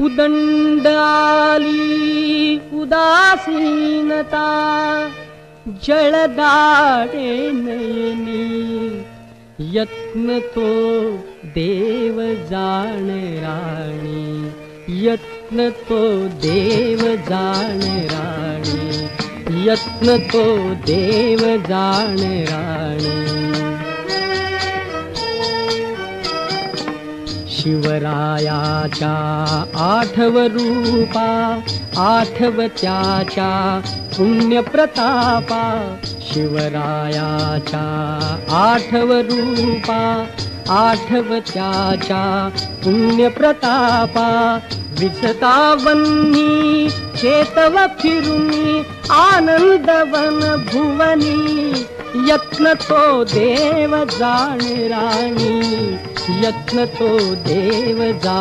उदंड आली उदासीनता, जळदाटे नयनी, यत्न तो देव जाण राणी, यत्न तो देव जाण राणी, यत्न तो देव जाण राणी। शिवरायाच्या आठव रूपा, आठव त्याच्या पुण्य प्रतापा, शिवरायाच्या आठव रूपा, आठव त्याच्या पुण्य प्रतापा, विसता वन्नी चेतव फिरुनी, आनंदवन भुवनी, यत्न तो देव जाण राणी, यत्न तो देव जाण